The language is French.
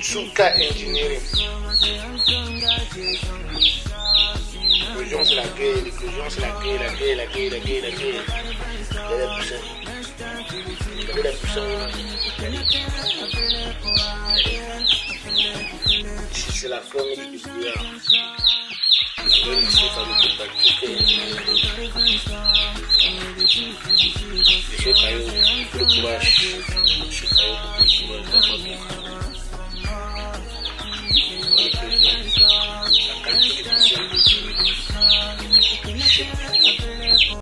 Suka Engineering. L'éclosion, c'est la gueule, l'éclosion, c'est la gueule, la gueule, la gueule, la gueule, la gueule. Regardez la poussière. Regardez la poussière. Ici, c'est la forme du brouillard. La gueule, c'est pas le contact. Monsieur Caillot, le courage. Monsieur Caillot, le courage d'avoir mon la qualité des poussières.